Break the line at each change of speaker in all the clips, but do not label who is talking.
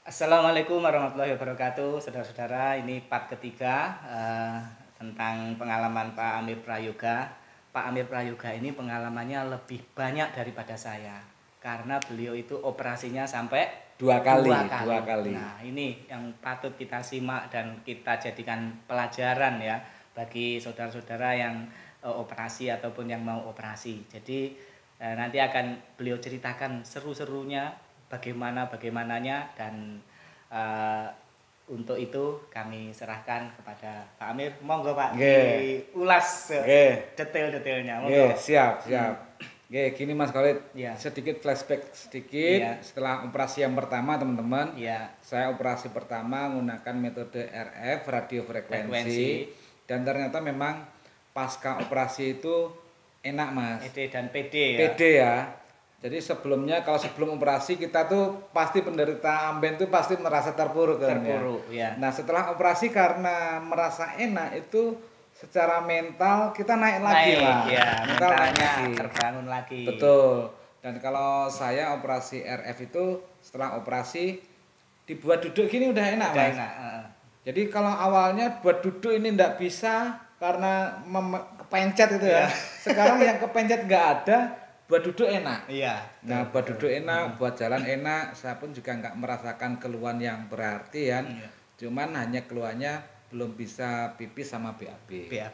Assalamualaikum warahmatullahi wabarakatuh, saudara-saudara. Ini part ketiga tentang pengalaman Pak Amir Prayoga. Pak Amir Prayoga ini pengalamannya lebih banyak daripada saya, karena beliau itu operasinya sampai
Dua kali.
Nah, ini yang patut kita simak dan kita jadikan pelajaran ya bagi saudara-saudara yang operasi ataupun yang mau operasi. Jadi nanti akan beliau ceritakan seru-serunya bagaimananya dan uh, untuk itu kami serahkan kepada Pak Amir. Monggo Pak, diulas detail-detailnya. Monggo.
Siap. Gini Mas Khalid,
Ya.
sedikit flashback sedikit. Setelah operasi yang pertama teman-teman, saya operasi pertama menggunakan metode RF, radiofrekuensi, dan ternyata memang pasca operasi itu enak Mas.
ED dan PD ya.
PD ya. Jadi kalau sebelum operasi kita tuh pasti penderita amben tuh pasti merasa terpuruk kan
ya.
Nah setelah operasi karena merasa enak itu secara mental kita naik lagi lah.
Ya, mentalnya terbangun lagi.
Betul. Dan kalau saya operasi RF itu setelah operasi dibuat duduk gini udah enak Mas.
Enak.
Jadi kalau awalnya buat duduk ini ndak bisa karena kepencet itu ya. Sekarang yang kepencet nggak ada. Buat duduk enak.
Iya.
Nah, buat duduk enak, buat jalan enak. Saya pun juga nggak merasakan keluhan yang berarti ya. Cuman hanya keluhannya belum bisa pipis sama BAB.
Ya.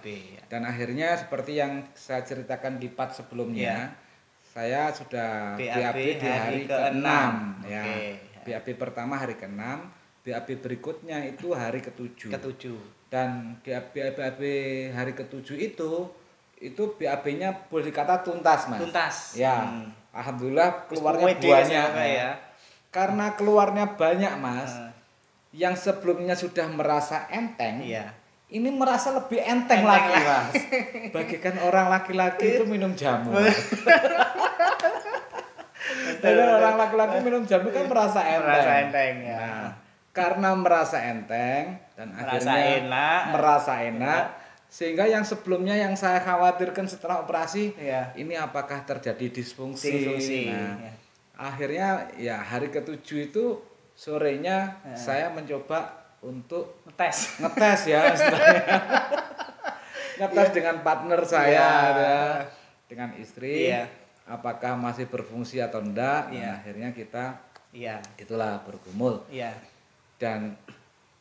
Dan akhirnya seperti yang saya ceritakan di part sebelumnya, saya sudah BAB di hari ke-6 ya. BAB pertama hari ke-6, BAB berikutnya itu hari ke-7. Dan BAB hari ke-7 itu BAB-nya boleh dikata tuntas Mas.
Tuntas.
Ya. Alhamdulillah keluarnya banyak ya. Karena keluarnya banyak Mas. Yang sebelumnya sudah merasa enteng. Ini merasa lebih enteng lagi Mas. Bagikan orang laki-laki itu minum jamu. Jadi orang laki-laki minum jamu kan merasa enteng.
Ya.
Nah, karena merasa enteng dan akhirnya merasa enak. Sehingga yang sebelumnya yang saya khawatirkan setelah operasi ini apakah terjadi disfungsi. Nah, akhirnya ya hari ke-7 itu sorenya saya mencoba untuk ngetes ya ngetes dengan partner saya dengan istri apakah masih berfungsi atau enggak. Nah, akhirnya kita itulah bergumul. Dan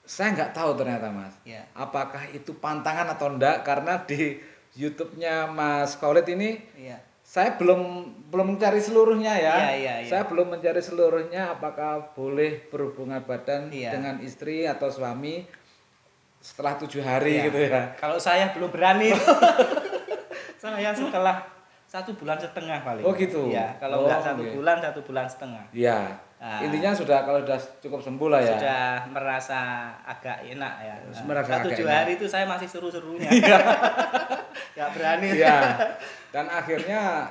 saya nggak tahu ternyata Mas, apakah itu pantangan atau enggak, karena di YouTube-nya Mas Khalid ini saya belum mencari seluruhnya ya. Saya belum mencari seluruhnya apakah boleh berhubungan badan dengan istri atau suami setelah 7 hari gitu ya.
Kalau saya belum berani. Saya setelah 1,5 bulan paling.
Oh gitu.
Ya, kalau enggak 1 bulan, 1,5 bulan.
Iya. Intinya kalau sudah cukup sembuh lah ya.
Sudah merasa agak enak ya.
Merasa
7 hari itu saya masih seru-serunya. Enggak berani.
Iya. Dan akhirnya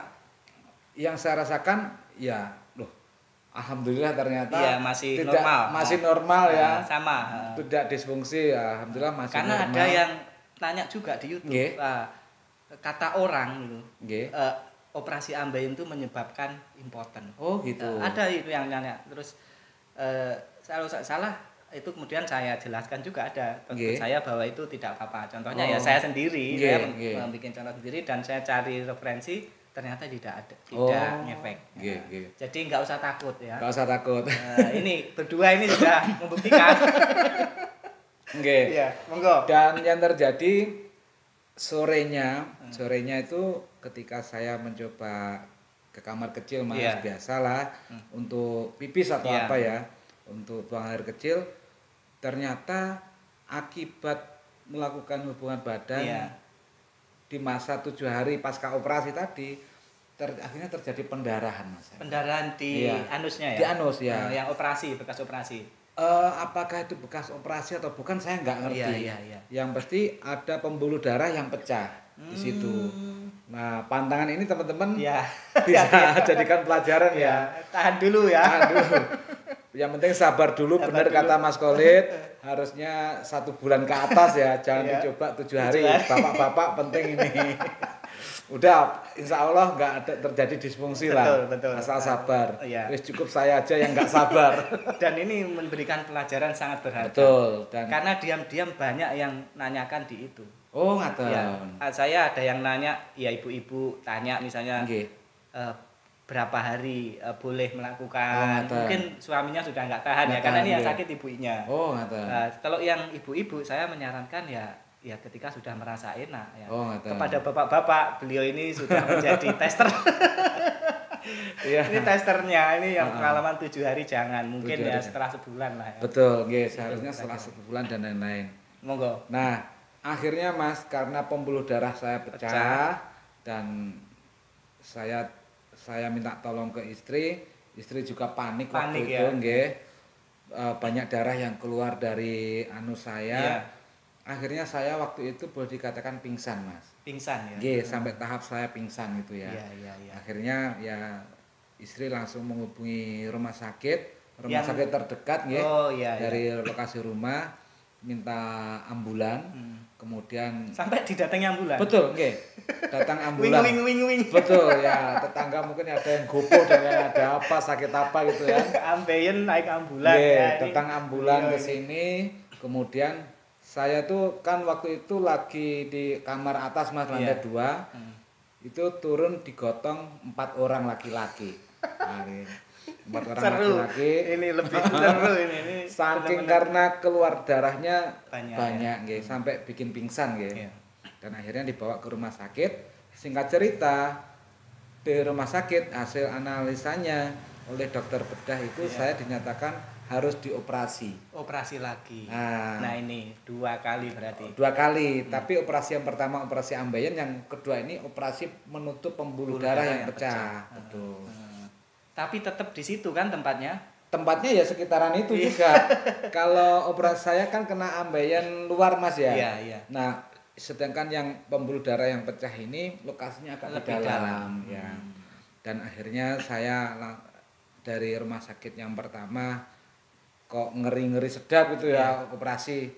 yang saya rasakan alhamdulillah ternyata
masih normal.
Masih normal ya.
Sama.
Tidak disfungsi ya. Alhamdulillah masih
karena
normal.
Karena ada yang tanya juga di YouTube. Kata orang gitu. Operasi ambeien itu menyebabkan impoten.
Oh gitu.
Ada itu yang nanya. Terus kalau salah itu kemudian saya jelaskan juga ada teman saya bahwa itu tidak apa-apa. Contohnya ya saya sendiri, saya membuat contoh sendiri dan saya cari referensi ternyata tidak ngefek. Jadi nggak usah takut ya.
Nggak usah takut.
Ini berdua ini sudah membuktikan. Monggo.
Dan yang terjadi sorenya itu ketika saya mencoba ke kamar kecil Mas, biasalah untuk pipis atau apa ya, untuk buang air kecil, ternyata akibat melakukan hubungan badan di masa 7 hari pasca operasi tadi akhirnya terjadi pendarahan Mas.
Pendarahan di anusnya ya?
Di anus ya.
Yang bekas operasi.
Apakah itu bekas operasi atau bukan saya nggak ngerti. Yang pasti ada pembuluh darah yang pecah di situ. Nah, pantangan ini teman-teman bisa jadikan pelajaran ya.
Tahan dulu ya.
Yang penting sabar dulu, benar kata Mas Khalid, harusnya 1 bulan ke atas ya, jangan dicoba 7 hari. Bapak-bapak penting ini. Udah, insya Allah nggak ada terjadi disfungsi lah.
Betul.
Asal sabar.
Iya.
Wis cukup saya aja yang nggak sabar.
Dan ini memberikan pelajaran sangat berharga.
Betul.
Karena diam-diam banyak yang nanyakan di itu.
Oh, ngaten.
Ya, saya ada yang nanya, ya ibu-ibu tanya misalnya berapa hari boleh melakukan. Mungkin suaminya sudah nggak tahan ya, karena ini yang sakit ibunya.
Oh, ngaten.
Kalau yang ibu-ibu saya menyarankan ya ketika sudah merasa enak ya.
Kepada
bapak-bapak, beliau ini sudah menjadi tester. Ini testernya, ini yang pengalaman 7 hari jangan, mungkin ya setelah sebulan lah ya.
Betul, seharusnya setelah sebulan dan lain-lain.
Monggo.
Nah, akhirnya Mas, karena pembuluh darah saya pecah dan saya minta tolong ke istri juga panik waktu itu, banyak darah yang keluar dari anus saya. Akhirnya saya waktu itu boleh dikatakan pingsan, Mas.
Pingsan ya?
Sampai tahap saya pingsan gitu ya. Akhirnya ya istri langsung menghubungi rumah sakit terdekat dari lokasi rumah, minta ambulan, kemudian
sampai didatangi ambulan.
Betul, datang ambulan.
Wing.
Betul ya, tetangga mungkin ada yang gopoh dan ada apa, sakit apa gitu ya.
Ambeien naik ambulan.
Datang ambulan ke sini, kemudian saya tuh kan waktu itu lagi di kamar atas Mas, lantai 2. Itu turun digotong 4 orang laki-laki. 4 orang laki-laki.
Ini lebih seru ini.
Saking karena keluar darahnya banyak sampai bikin pingsan Dan akhirnya dibawa ke rumah sakit. Singkat cerita, di rumah sakit hasil analisanya oleh dokter bedah itu saya dinyatakan harus dioperasi.
Operasi lagi. Nah ini 2 kali berarti.
2 kali, tapi operasi yang pertama operasi ambeien, yang kedua ini operasi menutup pembuluh darah yang pecah. Betul.
Tapi tetap di situ kan tempatnya?
Tempatnya ya sekitaran itu juga. Kalau operasi saya kan kena ambeien luar Mas ya.
Iya.
Nah, sedangkan yang pembuluh darah yang pecah ini lokasinya agak lebih dalam. Ya. Dan akhirnya saya dari rumah sakit yang pertama kok ngeri-ngeri sedap gitu ya operasi.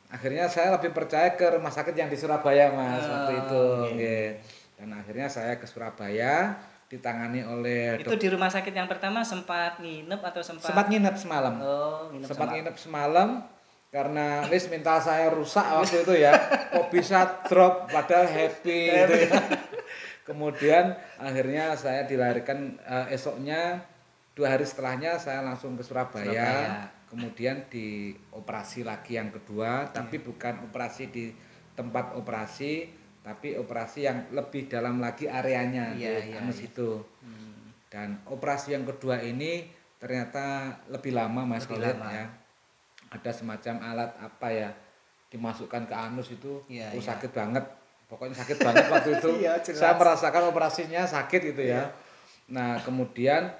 Akhirnya saya lebih percaya ke rumah sakit yang di Surabaya Mas waktu itu. Dan akhirnya saya ke Surabaya, ditangani oleh
itu di rumah sakit yang pertama sempat nginep atau
sempat nginep semalam. Nginep semalam karena wis mental saya rusak waktu itu ya. Kok bisa drop padahal happy gitu ya. Kemudian akhirnya saya dilarikan esoknya, 2 hari setelahnya saya langsung ke Surabaya. Kemudian dioperasi lagi yang kedua, tapi bukan operasi di tempat operasi, tapi operasi yang lebih dalam lagi areanya di anus itu. Dan operasi yang kedua ini ternyata lebih lama Mas Khalid ya. Ada semacam alat apa ya, dimasukkan ke anus itu, sakit banget. Pokoknya sakit banget waktu itu. Saya merasakan operasinya sakit gitu ya. Nah kemudian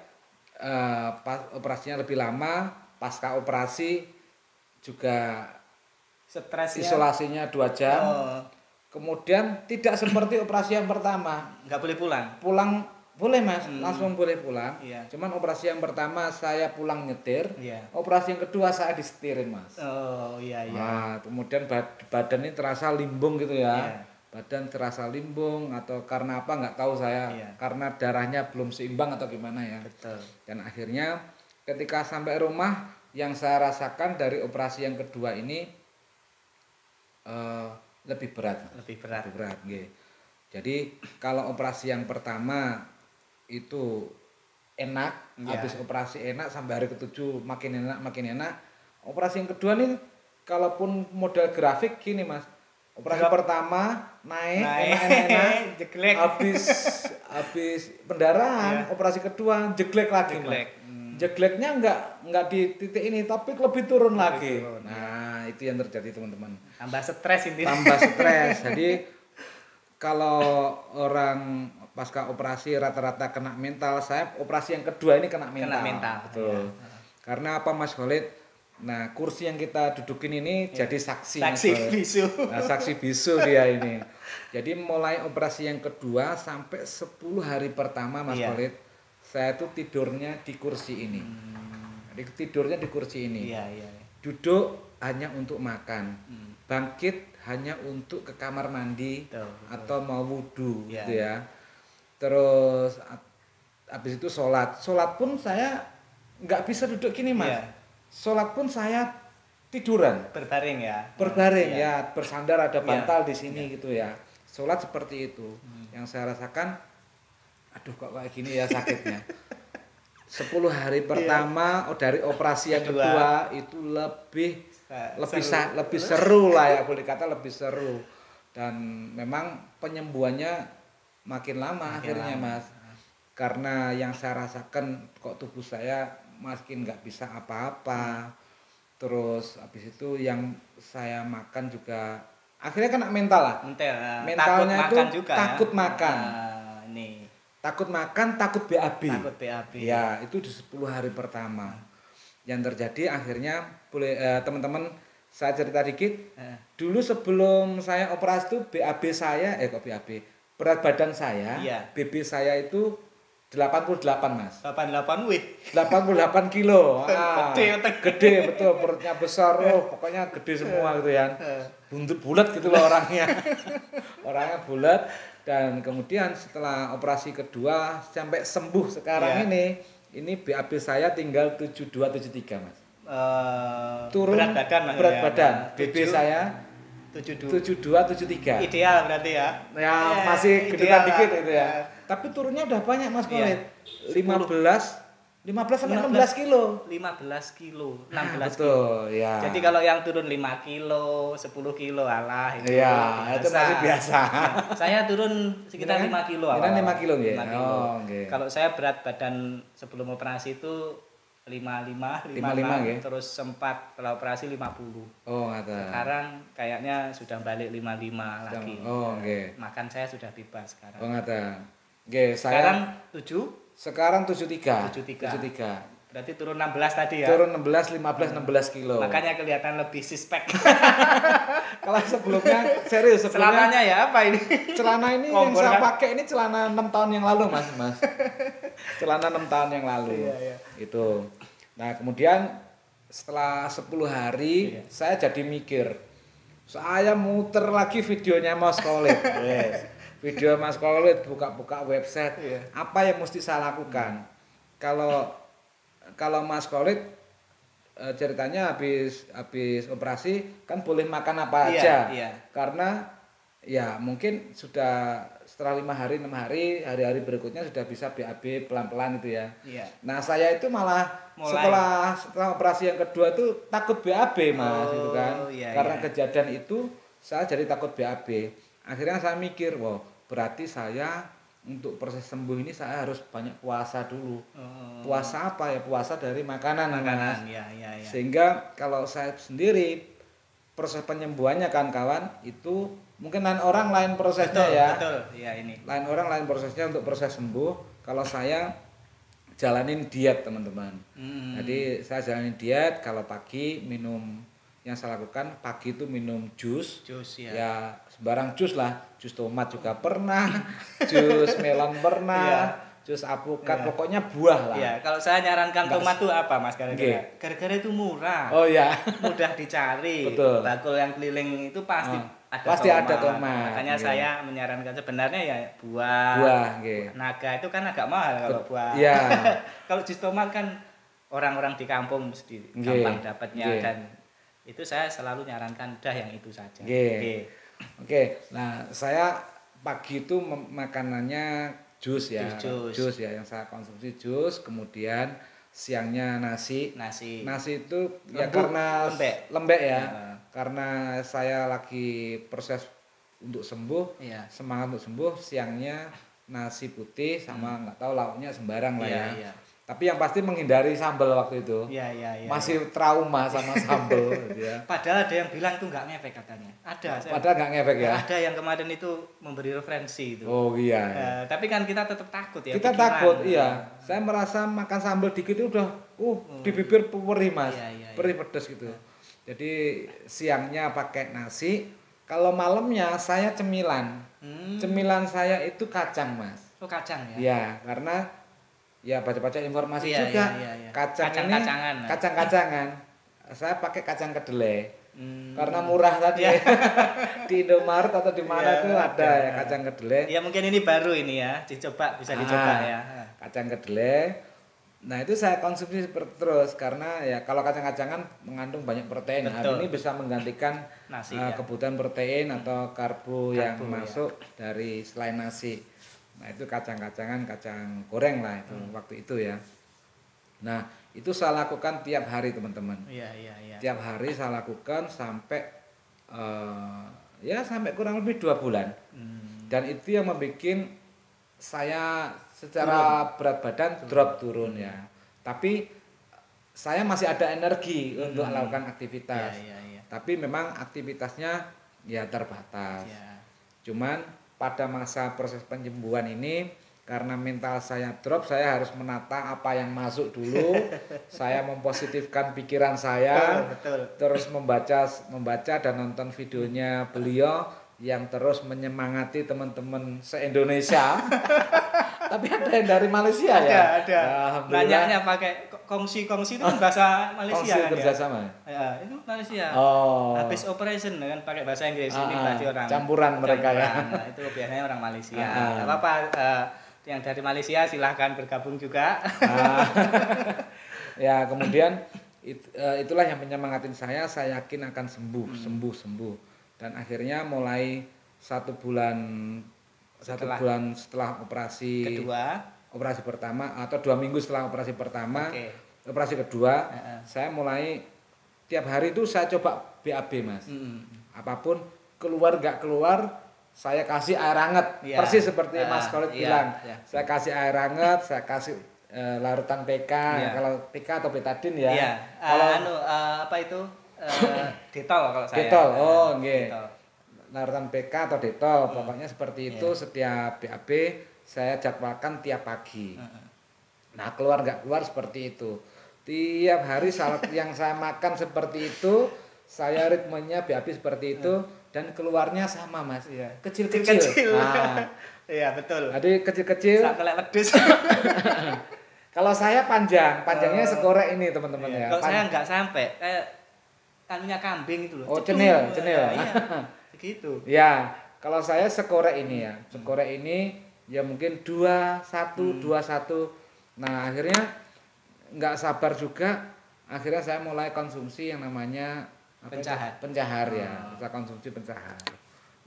operasinya lebih lama, pasca operasi juga stresnya, isolasinya 2 jam. Kemudian tidak seperti operasi yang pertama.
Nggak boleh pulang?
Pulang boleh Mas, langsung boleh pulang. Cuman operasi yang pertama saya pulang nyetir, operasi yang kedua saya disetirin Mas. Nah, kemudian badan ini terasa limbung gitu ya. Badan terasa limbung atau karena apa nggak tahu saya, karena darahnya belum seimbang atau gimana ya.
Betul.
Dan akhirnya ketika sampai rumah, yang saya rasakan dari operasi yang kedua ini lebih berat. Jadi kalau operasi yang pertama itu enak, habis operasi enak sampai hari ke-7 makin enak. Operasi yang kedua nih kalaupun model grafik gini Mas. Operasi pertama naik enak-enak, jeglek. Habis pendarahan, operasi kedua jeglek lagi. Jegleknya enggak di titik ini, tapi lebih turun lagi. Nah, itu yang terjadi teman-teman.
Tambah stres ini.
Jadi kalau orang pasca operasi rata-rata kena mental, saya operasi yang kedua ini kena mental. Betul. Karena apa Mas Khalid? Nah, kursi yang kita dudukin ini jadi saksi
bisu.
Nah, saksi bisu dia ini. Jadi mulai operasi yang kedua sampai 10 hari pertama Mas Khalid, saya tuh tidurnya di kursi ini. Jadi tidurnya di kursi ini. 2 duduk hanya untuk makan, bangkit hanya untuk ke kamar mandi atau mau wudhu gitu ya. Terus habis itu sholat pun saya nggak bisa duduk gini mas. Sholat pun saya tiduran,
berbaring
ya, bersandar ada bantal di sini gitu ya. Sholat seperti itu. Yang saya rasakan, aduh kok kayak gini ya sakitnya. 10 hari pertama dari operasi yang kedua itu lebih seru lah ya, boleh kata lebih seru. Dan memang penyembuhannya makin lama akhirnya mas. Karena yang saya rasakan kok tubuh saya makin nggak bisa apa-apa. Terus habis itu yang saya makan juga akhirnya kena mental lah. Mentalnya itu takut makan. Takut makan, takut BAB. Ya, itu di 10 hari pertama. Yang terjadi akhirnya boleh teman-teman saya cerita dikit. Dulu sebelum saya operasi itu BAB saya berat badan saya, BB saya itu 88 mas.
88 wih.
88 kilo. Gede betul, perutnya besar, pokoknya gede semua gitu ya. Buntut bulat gitu loh orangnya. Orangnya bulat. Dan kemudian setelah operasi kedua sampai sembuh sekarang ini BAB saya tinggal 72-73 mas. Turun berat badan. BB saya 72-73.
Ideal berarti ya.
Ya masih gedean dikit itu ya. Tapi turunnya udah banyak mas Khalid. 15 sampai 16 kilo.
15 kilo, 16
betul,
kilo. Ya. Jadi kalau yang turun 5 kilo, 10 kilo alah itu.
Iya, itu masih biasa.
Saya turun sekitar 5 kilo.
5 kilo ya.
Kalau saya berat badan sebelum operasi itu 55 terus sempat setelah operasi 50.
Oh, ngata.
Sekarang kayaknya sudah balik 55 lagi.
Oh, nggih.
Makan saya sudah bebas sekarang.
Oh, ngata. Nggih,
sekarang 7.
Sekarang 73.
Berarti turun 16 tadi ya.
Turun 16 kilo.
Makanya kelihatan lebih suspek.
Kalau sebelumnya serius
celananya ya apa ini?
Celana ini yang saya pakai ini celana 6 tahun yang lalu, Mas. Celana 6 tahun yang lalu.
Iya.
Itu. Nah, kemudian setelah 10 hari saya jadi mikir. Saya muter lagi videonya Mas Khalid. Video Mas Khalid buka-buka website. Apa yang mesti saya lakukan? Kalau Mas Khalid ceritanya habis operasi kan boleh makan apa aja. Karena ya mungkin sudah setelah 5 hari, 6 hari, hari-hari berikutnya sudah bisa BAB pelan-pelan itu ya. Nah, saya itu malah setelah operasi yang kedua itu takut BAB Mas gitu kan. Karena kejadian itu saya jadi takut BAB. Akhirnya saya mikir, wow, berarti saya untuk proses sembuh ini saya harus banyak puasa dulu. Puasa apa ya? Puasa dari makanan. Sehingga kalau saya sendiri proses penyembuhannya kan kawan itu mungkin orang lain prosesnya
betul. Ya, ini.
Lain prosesnya untuk proses sembuh. Kalau saya jalanin diet teman-teman. Jadi saya jalanin diet. Kalau pagi minum, yang saya lakukan pagi itu minum jus ya sembarang jus lah, jus tomat juga pernah, jus melon pernah, jus apokat, pokoknya buah lah.
Kalau saya nyarankan tomat tuh apa Mas gara-gara? Gara-gara itu murah. Mudah dicari.
Betul.
Bakul yang keliling itu
pasti ada tomat.
Makanya saya menyarankan sebenarnya ya buah naga itu kan agak mahal kalau buah. Kalau jus tomat kan orang-orang di kampung mesti gampang dapatnya dan itu saya selalu nyarankan yang itu saja.
Oke. Nah, saya pagi itu makanannya jus ya. Jus ya yang saya konsumsi jus, kemudian siangnya nasi. Nasi itu ya karena lembek ya. Karena saya lagi proses untuk sembuh, semangat untuk sembuh, siangnya nasi putih sama nggak tahu lauknya sembarang lah ya. Tapi yang pasti menghindari sambal waktu itu. Masih trauma sama sambal gitu ya.
Padahal ada yang bilang itu nggak ngefek katanya.
Padahal nggak ngefek ya.
Ada yang kemarin itu memberi referensi itu.
Oh iya.
Tapi kan kita tetap takut ya.
Kita takut, iya. Saya merasa makan sambal dikit itu udah di bibir perih Mas. Perih pedes gitu. Jadi siangnya pakai nasi, kalau malamnya saya cemilan. Cemilan saya itu kacang Mas.
Oh kacang ya.
Iya, karena ya baca-baca informasi juga kacang-kacangan saya pakai kacang kedelai. Karena murah tadi di Indomaret atau di mana tuh ada ya kacang kedelai.
Ya mungkin ini baru ini ya, dicoba bisa dicoba ya.
Kacang kedelai. Nah itu saya konsumsi terus karena ya kalau kacang-kacangan mengandung banyak protein. Nah, ini bisa menggantikan nasi, kebutuhan protein atau karbo yang masuk dari selain nasi. Nah itu kacang-kacangan, kacang goreng lah itu waktu itu ya. Nah itu saya lakukan tiap hari teman-teman.
Iya.
Tiap hari saya lakukan sampai ya sampai kurang lebih 2 bulan. Dan itu yang membuat saya secara berat badan drop turun ya. Tapi saya masih ada energi untuk melakukan aktivitas. Tapi memang aktivitasnya ya terbatas. Cuman pada masa proses penyembuhan ini karena mental saya drop, saya harus menata apa yang masuk dulu. Saya mempositifkan pikiran saya, terus membaca dan nonton videonya beliau yang terus menyemangati teman-teman se-Indonesia. Tapi ada yang dari Malaysia ya?
Ada. Banyaknya pakai kongsi itu kan bahasa Malaysia
kongsi kerjasama?
Ya, itu Malaysia. Habis operation kan pakai bahasa Inggris, ini berarti orang
campuran mereka ya.
Nah, itu biasanya orang Malaysia. Enggak apa-apa, yang dari Malaysia silahkan bergabung juga.
Ya, kemudian itulah yang menyemangatin saya yakin akan sembuh. Dan akhirnya mulai 1 bulan setelah operasi pertama atau 2 minggu setelah operasi pertama, operasi kedua, saya mulai tiap hari itu saya coba BAB Mas. Apapun keluar nggak keluar, saya kasih air hangat, persis seperti Mas Khalid bilang. Saya kasih air hangat, saya kasih larutan PK, kalau PK atau betadin ya.
Kalau apa itu Detol kalau saya.
Detol, nggih. Larutan PK atau Detol, pokoknya seperti itu. Setiap BAB saya jadwalkan tiap pagi. Nah keluar nggak keluar seperti itu. Tiap hari yang saya makan seperti itu, saya ritmenya BAB seperti itu. Dan keluarnya sama Mas, kecil-kecil.
Iya betul.
Jadi kecil-kecil.
Sampai ledes.
Kalau saya panjangnya sekorek ini teman-teman ya.
Kalau saya nggak sampai, kayak kanunya kambing itu loh.
Cenil.
Begitu.
Ya, kalau saya sekorek ini ya, sekorek ini ya mungkin 21. Nah akhirnya nggak sabar juga, akhirnya saya mulai konsumsi yang namanya pencahar ya, kita konsumsi pencahar.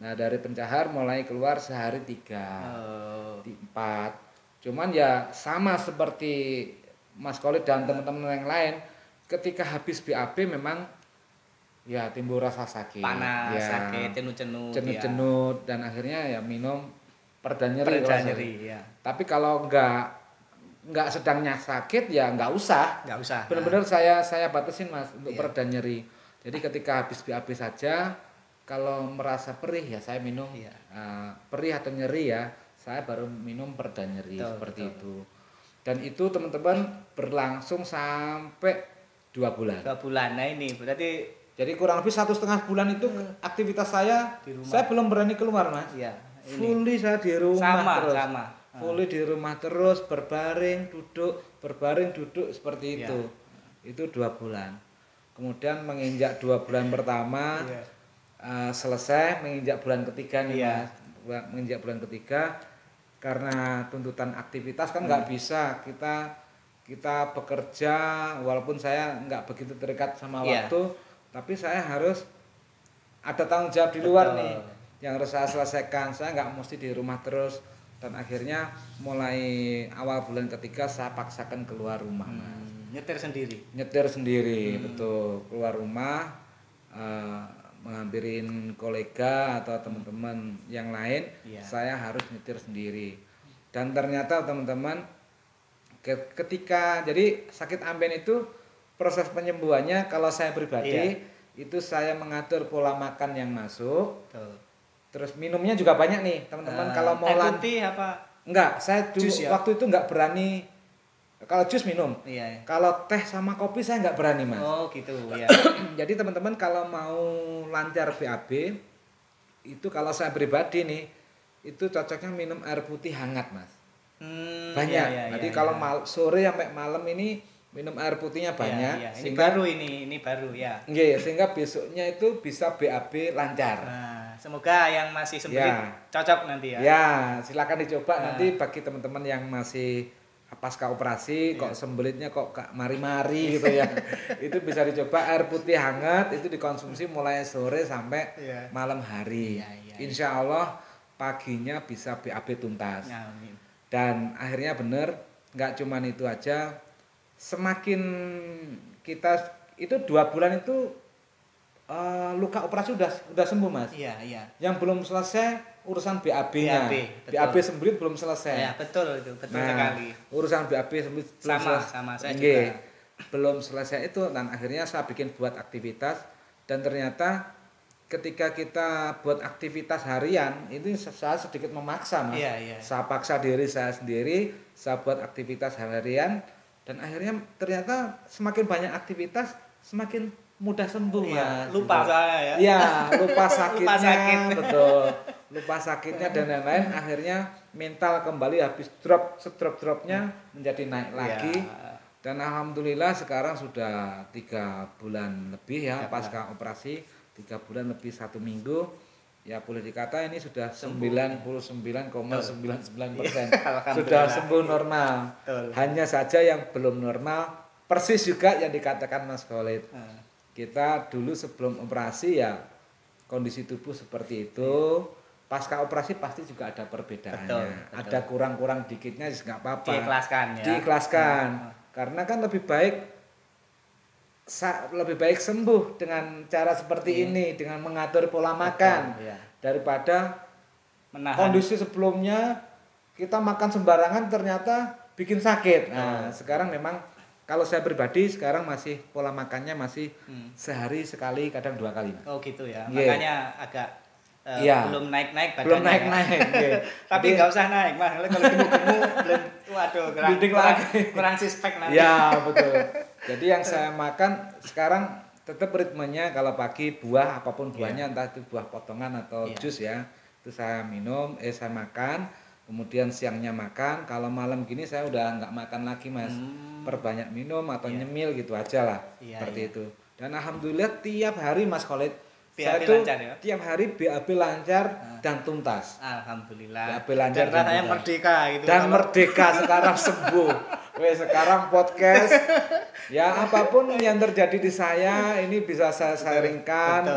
Nah dari pencahar mulai keluar sehari 3, 4. Cuman ya sama seperti Mas Khalid dan teman-teman yang lain, ketika habis BAB memang ya timbul rasa sakit,
panas, sakit,
cenut-cenut dan akhirnya ya minum pereda nyeri. Tapi kalau nggak sedangnya sakit ya nggak usah. Benar-benar saya batasin Mas untuk pereda nyeri. Jadi ketika habis BAB saja, kalau merasa perih ya saya minum perih atau nyeri ya, saya baru minum pereda nyeri seperti itu. Dan itu teman-teman berlangsung sampai 2 bulan.
2 bulan. Nah ini berarti
jadi kurang lebih 1,5 bulan itu aktivitas saya di rumah. Saya belum berani keluar Mas.
Iya.
Fully saya di rumah terus.
Sama.
Fully di rumah terus, berbaring duduk seperti itu. Itu 2 bulan. Kemudian menginjak 2 bulan pertama selesai, menginjak bulan ketiga nih Mas. Menginjak bulan ketiga karena tuntutan aktivitas kan nggak bisa kita bekerja, walaupun saya nggak begitu terikat sama waktu, tapi saya harus ada tanggung jawab di luar nih yang harus saya selesaikan. Saya nggak mesti di rumah terus. Dan akhirnya mulai awal bulan ketiga saya paksakan keluar rumah Mas.
Nyetir
sendiri, betul. Keluar rumah, menghampirin kolega atau teman-teman yang lain, saya harus nyetir sendiri. Dan ternyata teman-teman, ketika jadi sakit amben itu proses penyembuhannya kalau saya pribadi itu saya mengatur pola makan yang masuk. Terus minumnya juga banyak nih teman-teman. Kalau mau
putih apa?
Enggak, saya dulu waktu itu enggak berani. Kalau jus minum, kalau teh sama kopi saya nggak berani Mas.
Oh gitu ya.
Jadi teman-teman kalau mau lancar BAB, itu kalau saya pribadi nih, itu cocoknya minum air putih hangat Mas. Banyak. Jadi kalau sore sampai malam ini minum air putihnya banyak.
Iya. Ini baru ini baru ya.
Sehingga besoknya itu bisa BAB lancar.
Nah, semoga yang masih sembelit cocok nanti ya.
Ya, silakan dicoba nanti bagi teman-teman yang masih pasca operasi kok sembelitnya kok mari-mari gitu ya. Itu bisa dicoba air putih hangat itu dikonsumsi mulai sore sampai malam hari. Insya Allah paginya bisa BAB tuntas. Dan akhirnya benar, nggak cuman itu aja, semakin kita itu 2 bulan itu luka operasi udah sembuh Mas.
Iya.
Yang belum selesai urusan BAB-nya. BAB sembelit belum selesai.
Ya, betul sekali.
Urusan BAB sembelit belum selesai.
Sama saya juga.
Belum selesai itu dan akhirnya saya bikin buat aktivitas dan ternyata ketika kita buat aktivitas harian itu saya sedikit memaksa Mas.
Iya.
Saya paksa diri saya sendiri, saya buat aktivitas harian dan akhirnya ternyata semakin banyak aktivitas semakin mudah sembuh Mas.
Lupa
gitu.
saya ya.
Iya, lupa sakitnya. Betul. Lupa sakitnya dan lain-lain akhirnya mental kembali habis drop-dropnya menjadi naik lagi. Dan alhamdulillah sekarang sudah 3 bulan lebih ya pasca operasi, 3 bulan lebih 1 minggu. Ya boleh dikata ini sudah 99,99%. Sudah sembuh normal. Hanya saja yang belum normal persis juga yang dikatakan Mas Khalid. Kita dulu sebelum operasi ya kondisi tubuh seperti itu. Pasca operasi pasti juga ada perbedaannya. Betul. Ada kurang-kurang dikitnya nggak apa-apa.
Diikhlaskan ya.
Diikhlaskan. Karena kan lebih baik sembuh dengan cara seperti ini, dengan mengatur pola makan daripada menahan. Kondisi sebelumnya kita makan sembarangan ternyata bikin sakit. Nah, sekarang memang kalau saya pribadi sekarang masih pola makannya masih sehari sekali, kadang 2 kali.
Oh gitu ya. Makanya agak belum naik-naik badannya.
Belum naik-naik.
Tapi nggak usah naik, Mas. Kalau gemuk-gemuk waduh kurang suspek nanti.
Ya, betul. Jadi yang saya makan sekarang tetap ritmenya kalau pagi buah apapun buahnya entah itu buah potongan atau jus ya. Itu saya minum, saya makan. Kemudian siangnya makan, kalau malam gini saya udah nggak makan lagi Mas. Perbanyak minum atau nyemil gitu aja lah. Seperti itu. Dan alhamdulillah tiap hari Mas Khalid
BAB lancar ya?
Tiap hari BAB lancar dan tuntas.
Alhamdulillah.
BAB lancar
dan rasanya merdeka gitu.
Dan merdeka sekarang sembuh. Sekarang podcast ya apapun yang terjadi di saya ini bisa saya sharingkan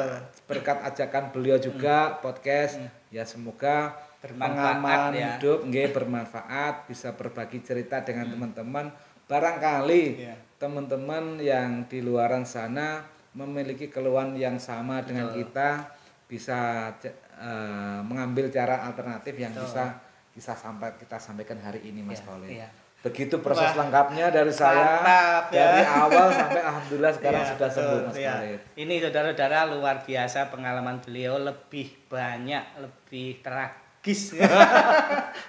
berkat ajakan beliau juga podcast. Ya semoga pengalaman hidup bermanfaat, bisa berbagi cerita dengan teman-teman. Barangkali teman-teman yang di luaran sana memiliki keluhan yang sama dengan kita, bisa mengambil cara alternatif yang bisa kita sampaikan hari ini Mas Khalid. Begitu proses lengkapnya dari saya. Mantap, dari awal sampai alhamdulillah sekarang sudah sembuh Mas Khalid.
Ini saudara-saudara luar biasa pengalaman beliau, lebih banyak, lebih tragis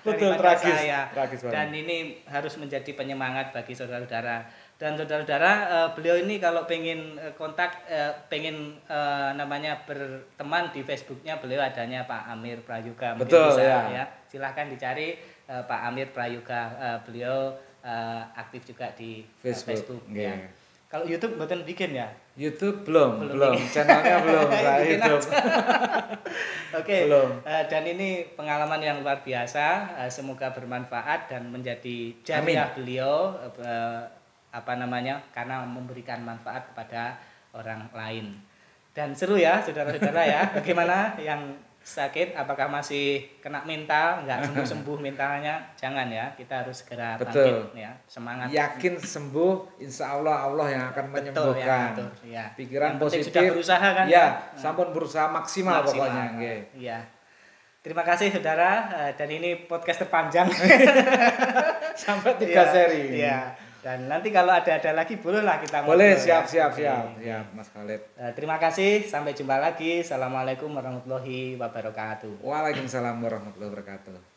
betul tragis
dan ini harus menjadi penyemangat bagi saudara-saudara. Dan saudara-saudara, beliau ini kalau pengen kontak, pengen namanya berteman di Facebooknya, beliau adanya Pak Amir Prayoga.
Betul
bisa, ya. Silahkan dicari Pak Amir Prayoga. Beliau aktif juga di Facebook. Ya. Kalau YouTube mboten bikin ya?
YouTube belum. Channelnya belum saya hidup.
Oke. Dan ini pengalaman yang luar biasa. Semoga bermanfaat dan menjadi jariah beliau. Karena memberikan manfaat kepada orang lain. Dan seru ya saudara-saudara ya. Bagaimana yang sakit, apakah masih kena mental, nggak sembuh mentalnya, jangan ya, kita harus segera bangkit ya, semangat.
Yakin sembuh, insya Allah Allah yang akan menyembuhkan. Pikiran
yang
positif.
Sudah berusaha kan?
Ya, sampun berusaha maksimal pokoknya.
Iya. Terima kasih saudara, dan ini podcast terpanjang.
Sampai 3 seri.
Iya. Dan nanti kalau ada lagi bolehlah kita
boleh siap Mas Khalid.
Terima kasih, sampai jumpa lagi. Assalamualaikum warahmatullahi wabarakatuh.
Waalaikumsalam warahmatullahi wabarakatuh.